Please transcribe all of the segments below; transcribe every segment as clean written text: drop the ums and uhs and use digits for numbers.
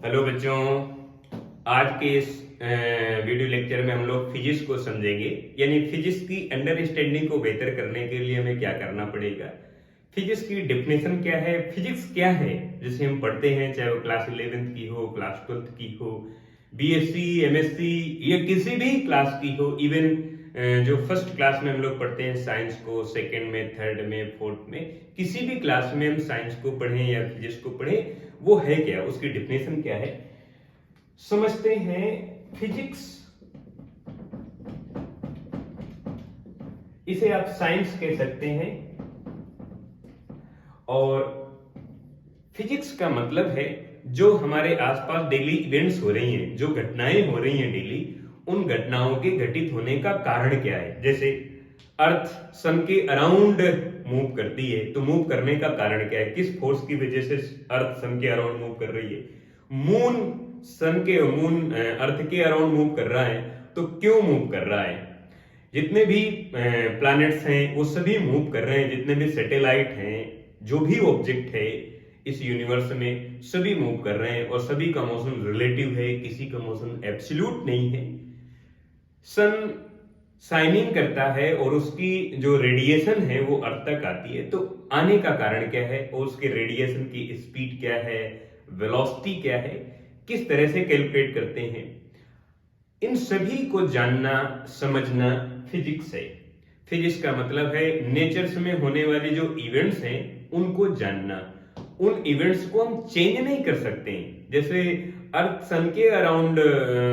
Hello बच्चों, आज के इस वीडियो लेक्चर में हम लोग फिजिक्स को समझेंगे। यानी फिजिक्स की अंडरस्टैंडिंग को बेहतर करने के लिए हमें क्या करना पड़ेगा, फिजिक्स की डेफिनेशन क्या है, फिजिक्स क्या है जिसे हम पढ़ते हैं, चाहे वो क्लास 11th की हो, क्लास 12th की हो, बीएससी, एमएससी या किसी भी क्लास की हो। इवन जो फर्स्ट क्लास में हम लोग पढ़ते हैं साइंस को, सेकंड में, थर्ड में, फोर्थ में, किसी भी क्लास में हम साइंस को पढ़ें या फिजिक्स को पढ़ें, वो है क्या, उसकी डेफिनेशन क्या है, समझते हैं। फिजिक्स, इसे आप साइंस कह सकते हैं। और फिजिक्स का मतलब है जो हमारे आसपास डेली इवेंट्स हो रही हैं, जो घटनाएं हो रही हैं डेली, उन घटनाओं के घटित होने का कारण क्या है। जैसे अर्थ सन के अराउंड मूव करती है, तो मूव करने का कारण क्या है, किस फोर्स की वजह से अर्थ सन के अराउंड मूव कर रही है। मून अर्थ के अराउंड मूव कर रहा है, तो क्यों मूव कर रहा है। जितने भी प्लैनेट्स हैं वो सभी मूव कर रहे हैं, जितने भी सैटेलाइट हैं, जो भी ऑब्जेक्ट है इस यूनिवर्स में, सभी मूव कर रहे हैं और सभी का मोशन रिलेटिव है, किसी का मोशन एब्सोल्यूट नहीं है। सन शाइनिंग करता है और उसकी जो रेडिएशन है वो अर्थ तक आती है, तो आने का कारण क्या है और उसके रेडिएशन की स्पीड क्या है, वेलोसिटी क्या है, किस तरह से कैलकुलेट करते हैं, इन सभी को जानना समझना फिजिक्स है। फिजिक्स का मतलब है नेचर्स में होने वाली जो इवेंट्स हैं उनको जानना। उन इवेंट्स को हम चेंज नहीं कर सकते हैं। जैसे अर्थ सन के अराउंड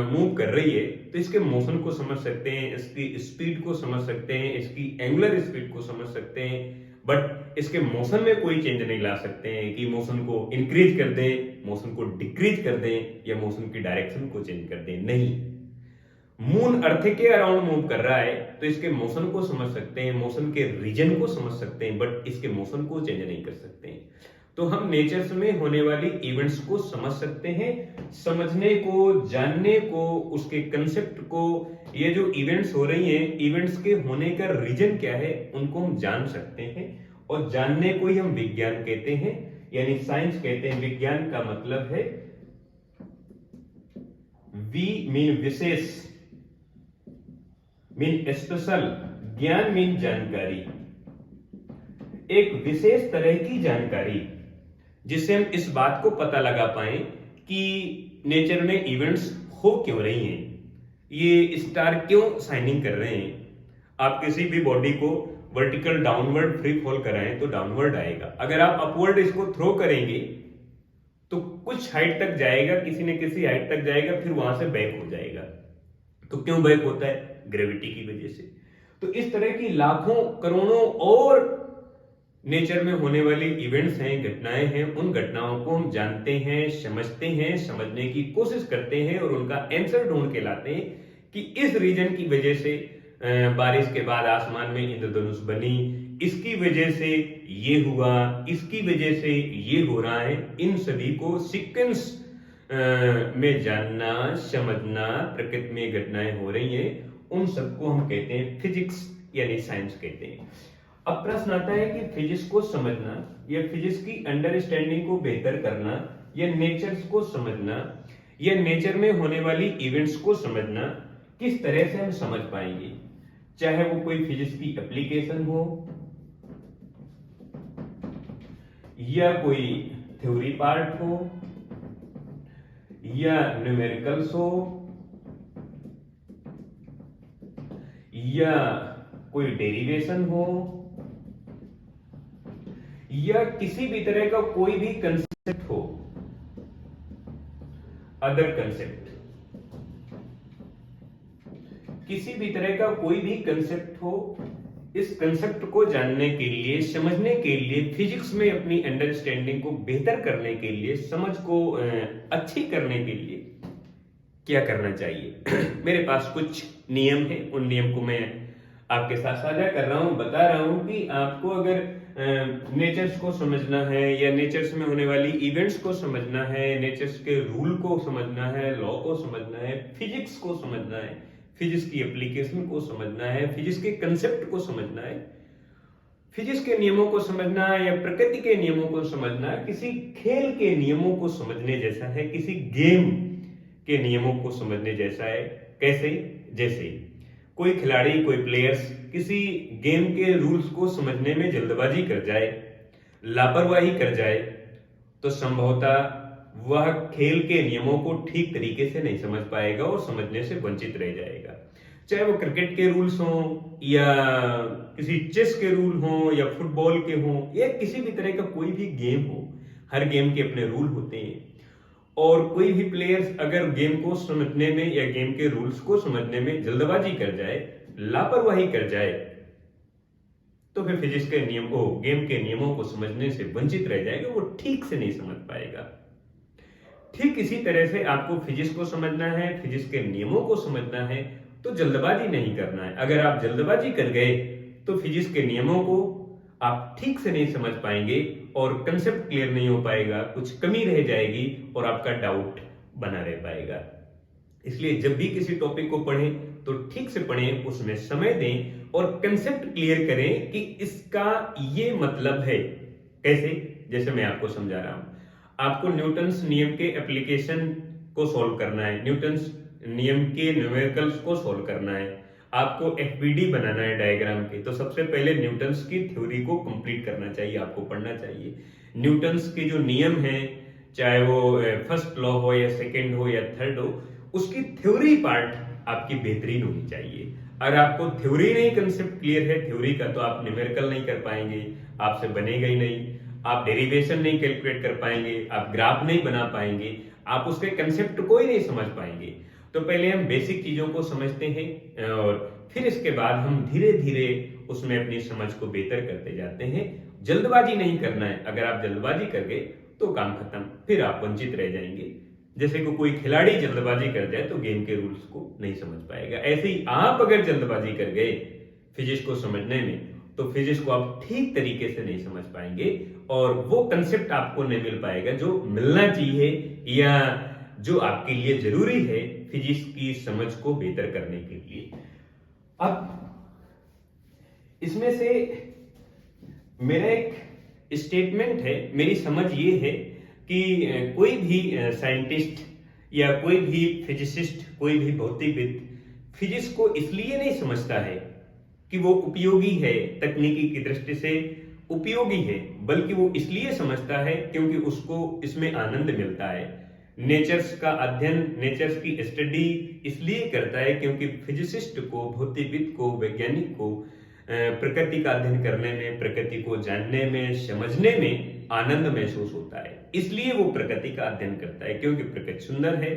मूव कर रही है, तो इसके मोशन को समझ सकते हैं, इसकी स्पीड को समझ सकते हैं, इसकी एंगुलर स्पीड को समझ सकते हैं, बट इसके मोशन में कोई चेंज नहीं ला सकते हैं कि मोशन को इंक्रीज कर दें, मोशन को डिक्रीज कर दें या मोशन की डायरेक्शन को चेंज कर दें। नहीं, मून अर्थ के अराउंड मूव कर रहा है तो इसके मोशन को समझ सकते हैं, मोशन के रीजन को समझ सकते हैं, बट इसके मोशन को चेंज नहीं कर सकते हैं। तो हम नेचर्स में होने वाली इवेंट्स को समझ सकते हैं। समझने को, जानने को, उसके कंसेप्ट को, ये जो इवेंट्स हो रही हैं, इवेंट्स के होने का रीजन क्या है, उनको हम जान सकते हैं। और जानने को ही हम विज्ञान कहते हैं, यानी साइंस कहते हैं। विज्ञान का मतलब है वी मीन विशेष, मीन स्पेशल, ज्ञान मीन जानकारी, एक विशेष तरह की जानकारी जिससे हम इस बात को पता लगा पाए कि नेचर में इवेंट्स हो क्यों रही हैं, ये स्टार क्यों शाइनिंग कर रहे हैं। आप किसी भी बॉडी को वर्टिकल डाउनवर्ड फ्री फॉल कराएं तो डाउनवर्ड आएगा, अगर आप अपवर्ड इसको थ्रो करेंगे तो कुछ हाइट तक जाएगा, किसी न किसी हाइट तक जाएगा, फिर वहां से बैक हो जाएगा। तो क्यों बैक होता है, ग्रेविटी की वजह से। तो इस तरह की लाखों करोड़ों और नेचर में होने वाली इवेंट्स हैं, घटनाएं हैं, उन घटनाओं को हम जानते हैं, समझते हैं, समझने की कोशिश करते हैं और उनका आंसर ढूंढ के लाते हैं कि इस रीजन की वजह से बारिश के बाद आसमान में इंद्रधनुष बनी, इसकी वजह से ये हुआ, इसकी वजह से ये हो रहा है। इन सभी को सीक्वेंस में जानना, समझना, प्रकृति में घटनाएं हो रही हैं, उन सबको हम कहते हैं फिजिक्स, यानी साइंस कहते हैं। अब प्रश्न आता है कि फिजिक्स को समझना या फिजिक्स की अंडरस्टैंडिंग को बेहतर करना या नेचर को समझना या नेचर में होने वाली इवेंट्स को समझना, किस तरह से हम समझ पाएंगे। चाहे वो कोई फिजिक्स की एप्लीकेशन हो या कोई थ्योरी पार्ट हो या न्यूमेरिकल्स हो या कोई डेरिवेशन हो या किसी भी तरह का कोई भी कंसेप्ट हो, अदर कंसेप्ट, किसी भी तरह का कोई भी कंसेप्ट हो, इस कंसेप्ट को जानने के लिए, समझने के लिए, फिजिक्स में अपनी अंडरस्टैंडिंग को बेहतर करने के लिए, समझ को अच्छी करने के लिए क्या करना चाहिए। मेरे पास कुछ नियम है, उन नियम को मैं आपके साथ साझा कर रहा हूं, बता रहा हूं कि आपको अगर नेचर्स को समझना है या नेचर्स में होने वाली इवेंट्स को समझना है, नेचर्स के रूल को समझना है, लॉ को समझना है, फिजिक्स को समझना है, फिजिक्स की एप्लीकेशन को समझना है, फिजिक्स के कंसेप्ट को समझना है, फिजिक्स के नियमों को समझना या प्रकृति के नियमों को समझना किसी खेल के नियमों को समझने जैसा है, किसी गेम के नियमों को समझने जैसा है। कैसे? जैसे कोई खिलाड़ी, कोई प्लेयर्स किसी गेम के रूल्स को समझने में जल्दबाजी कर जाए, लापरवाही कर जाए, तो संभवतः वह खेल के नियमों को ठीक तरीके से नहीं समझ पाएगा और समझने से वंचित रह जाएगा। चाहे वो क्रिकेट के रूल्स हों या किसी चेस के रूल हों या फुटबॉल के हों या किसी भी तरह का कोई भी गेम हो, हर गेम के अपने रूल होते हैं। और कोई भी प्लेयर्स अगर गेम को समझने में या गेम के रूल्स को समझने में जल्दबाजी कर जाए, लापरवाही कर जाए, तो फिर फिजिक्स के नियम को, गेम के नियमों को समझने से वंचित रह जाएगा, वो ठीक से नहीं समझ पाएगा। ठीक इसी तरह से आपको फिजिक्स को समझना है, फिजिक्स के नियमों को समझना है, तो जल्दबाजी नहीं करना है। अगर आप जल्दबाजी कर गए तो फिजिक्स के नियमों को आप ठीक से नहीं समझ पाएंगे और कंसेप्ट क्लियर नहीं हो पाएगा, कुछ कमी रह जाएगी और आपका डाउट बना रह पाएगा। इसलिए जब भी किसी टॉपिक को पढ़ें तो ठीक से पढ़ें, उसमें समय दें और कंसेप्ट क्लियर करें कि इसका ये मतलब है। कैसे? जैसे मैं आपको समझा रहा हूं, आपको न्यूटन्स नियम के एप्लीकेशन को सॉल्व करना है, न्यूटन्स नियम के न्यूमेरिकल्स को सॉल्व करना है, आपको एफबीडी बनाना है डायग्राम के, तो सबसे पहले न्यूटन्स की थ्योरी को कंप्लीट करना चाहिए, आपको पढ़ना चाहिए। न्यूटन्स के जो नियम हैं, चाहे वो फर्स्ट लॉ हो या सेकंड हो या थर्ड हो, उसकी थ्योरी पार्ट आपकी बेहतरीन होनी चाहिए। अगर आपको थ्योरी नहीं, कंसेप्ट क्लियर है थ्योरी का, तो आप न्यूमेरिकल नहीं कर पाएंगे, आपसे बनेगा ही नहीं, आप डेरिवेशन नहीं कैलकुलेट कर पाएंगे, आप ग्राफ नहीं बना पाएंगे, आप उसके कंसेप्ट को ही नहीं समझ पाएंगे। तो पहले हम बेसिक चीजों को समझते हैं और फिर इसके बाद हम धीरे धीरे उसमें अपनी समझ को बेहतर करते जाते हैं। जल्दबाजी नहीं करना है, अगर आप जल्दबाजी कर गए तो काम खत्म, फिर आप वंचित रह जाएंगे। जैसे कि कोई खिलाड़ी जल्दबाजी कर जाए तो गेम के रूल्स को नहीं समझ पाएगा, ऐसे ही आप अगर जल्दबाजी कर गए फिजिक्स को समझने में तो फिजिक्स को आप ठीक तरीके से नहीं समझ पाएंगे और वो कंसेप्ट आपको नहीं मिल पाएगा जो मिलना चाहिए या जो आपके लिए जरूरी है फिजिक्स की समझ को बेहतर करने के लिए। अब इसमें से मेरा एक स्टेटमेंट है, मेरी समझ ये है कि कोई भी साइंटिस्ट या कोई भी फिजिसिस्ट, कोई भी भौतिकविद फिजिक्स को इसलिए नहीं समझता है कि वो उपयोगी है, तकनीकी की दृष्टि से उपयोगी है, बल्कि वो इसलिए समझता है क्योंकि उसको इसमें आनंद मिलता है। नेचर्स का अध्ययन, नेचर्स की स्टडी इसलिए करता है क्योंकि फिजिसिस्ट को, भौतिकविद को, वैज्ञानिक को प्रकृति का अध्ययन करने में, प्रकृति को जानने में, समझने में आनंद महसूस होता है, इसलिए वो प्रकृति का अध्ययन करता है क्योंकि प्रकृति सुंदर है।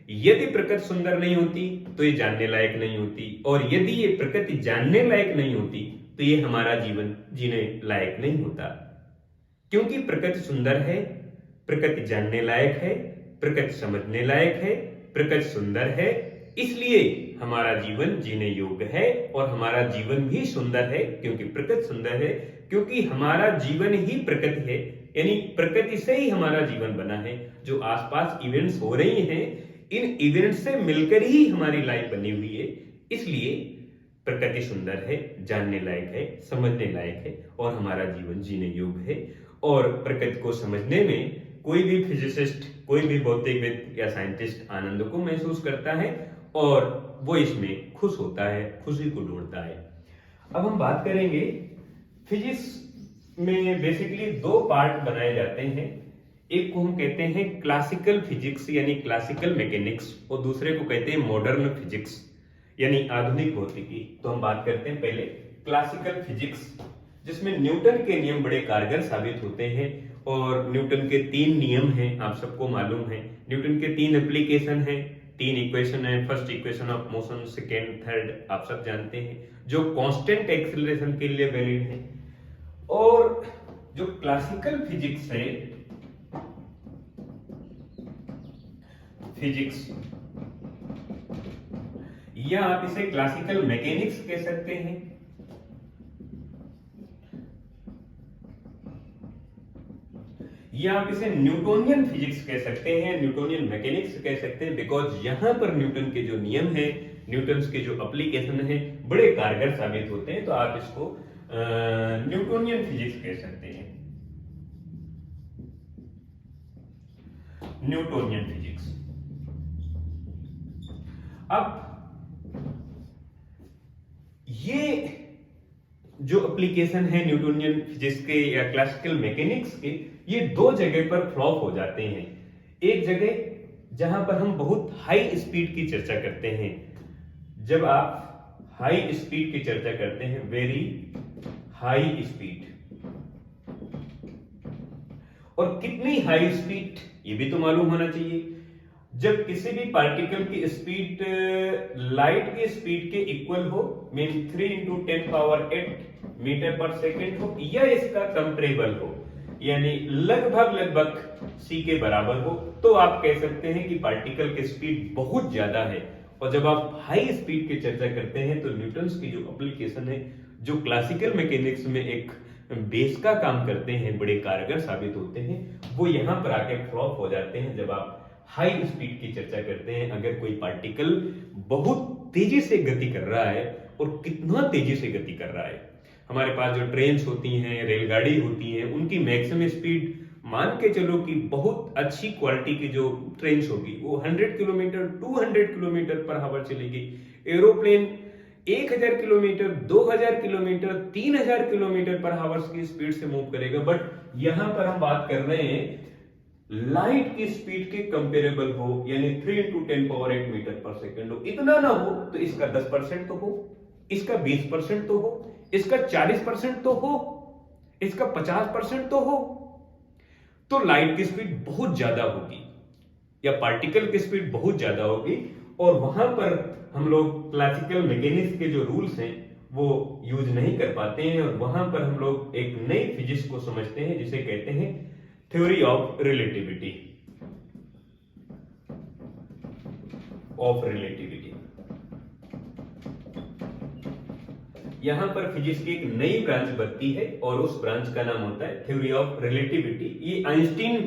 यदि प्रकृति सुंदर नहीं होती तो ये जानने लायक नहीं होती, और यदि ये प्रकृति जानने लायक नहीं होती तो ये हमारा जीवन जीने लायक नहीं होता। क्योंकि प्रकृति सुंदर है, प्रकृति जानने लायक है, प्रकृति समझने लायक है, प्रकृति सुंदर है, इसलिए हमारा जीवन जीने योग्य है और हमारा जीवन भी सुंदर है क्योंकि प्रकृति सुंदर है, क्योंकि हमारा जीवन ही प्रकृति है, यानी प्रकृति से ही हमारा जीवन बना है। जो आसपास इवेंट्स हो रही हैं, इन इवेंट्स से मिलकर ही हमारी लाइफ बनी हुई है, इसलिए प्रकृति सुंदर है, जानने लायक है, समझने लायक है और हमारा जीवन जीने योग्य है। और प्रकृति को समझने में कोई भी फिजिसिस्ट, कोई भी भौतिकविद या साइंटिस्ट आनंद को महसूस करता है और वो इसमें खुश होता है, खुशी को ढूंढता है। अब हम बात करेंगे फिजिक्स में बेसिकली दो पार्ट बनाए जाते हैं। एक को हम कहते हैं क्लासिकल फिजिक्स यानी क्लासिकल मैकेनिक्स, और दूसरे को कहते हैं मॉडर्न फिजिक्स यानी आधुनिक भौतिकी। तो हम बात करते हैं पहले क्लासिकल फिजिक्स, जिसमें न्यूटन के नियम बड़े कारगर साबित होते हैं। और न्यूटन के 3 नियम हैं, आप सबको मालूम है। न्यूटन के 3 एप्लीकेशन हैं, 3 इक्वेशन है। First equation of motion, second, third आप सब जानते हैं, जो कांस्टेंट एक्सीलरेशन के लिए वैलिड है। और जो क्लासिकल फिजिक्स है, फिजिक्स या आप इसे क्लासिकल मैकेनिक्स कह सकते हैं, या आप इसे न्यूटोनियन फिजिक्स कह सकते हैं, न्यूटोनियन मैकेनिक्स कह सकते हैं, बिकॉज यहां पर न्यूटन के जो नियम है, न्यूटन के जो एप्लीकेशन है, बड़े कारगर साबित होते हैं। तो आप इसको न्यूटोनियन फिजिक्स कह सकते हैं, न्यूटोनियन फिजिक्स। अब ये जो एप्लीकेशन है न्यूटोनियन फिजिक्स के या क्लासिकल मैकेनिक्स के, ये दो जगह पर फ्लॉप हो जाते हैं। एक जगह जहां पर हम बहुत हाई स्पीड की चर्चा करते हैं, जब आप हाई स्पीड की चर्चा करते हैं, वेरी हाई स्पीड, और कितनी हाई स्पीड ये भी तो मालूम होना चाहिए। जब किसी भी पार्टिकल की स्पीड लाइट की स्पीड के इक्वल हो, मीन 3 × 10⁸ मीटर पर सेकेंड हो, या इसका कंपेरेबल हो, यानी लगभग c के बराबर हो, तो आप कह सकते हैं कि पार्टिकल की स्पीड बहुत ज्यादा है। और जब आप हाई स्पीड की चर्चा करते हैं तो न्यूटन्स की जो एप्लीकेशन है, जो क्लासिकल मैकेनिक्स में एक बेस का काम करते हैं, बड़े कारगर साबित होते हैं, वो यहां पर आके फ्लॉप हो जाते हैं जब आप हाई स्पीड की चर्चा करते हैं। अगर कोई पार्टिकल बहुत तेजी से गति कर रहा है, और कितना तेजी से गति कर रहा है, हमारे पास जो ट्रेन्स होती हैं, रेलगाड़ी होती हैं, उनकी मैक्सिमम स्पीड मान के चलो कि बहुत अच्छी क्वालिटी की जो ट्रेन्स होगी वो 100 किलोमीटर 200 किलोमीटर पर आवर चलेगी। Aeroplane 1000 kilometre 2000 kilometre 3000 kilometre per hour की स्पीड से मूव करेगा। बट यहां पर हम बात कर रहे हैं लाइट की स्पीड के कंपेरेबल हो, यानी 3 × 10⁸ मीटर पर सेकेंड हो। इतना ना हो तो इसका 10% तो हो, इसका 20% तो हो, इसका 40% तो हो, इसका 50% तो हो। तो लाइट की स्पीड बहुत ज्यादा होगी या पार्टिकल की स्पीड बहुत ज्यादा होगी, और वहां पर हम लोग क्लासिकल मैकेनिक्स के जो रूल्स हैं वो यूज नहीं कर पाते हैं, और वहां पर हम लोग एक नई फिजिक्स को समझते हैं जिसे कहते हैं थ्योरी ऑफ रिलेटिविटी, यहां पर फिजिक्स की एक नई ब्रांच बनती है और उस ब्रांच का नाम होता है थ्योरी ऑफ रिलेटिविटी। ये आइंस्टीन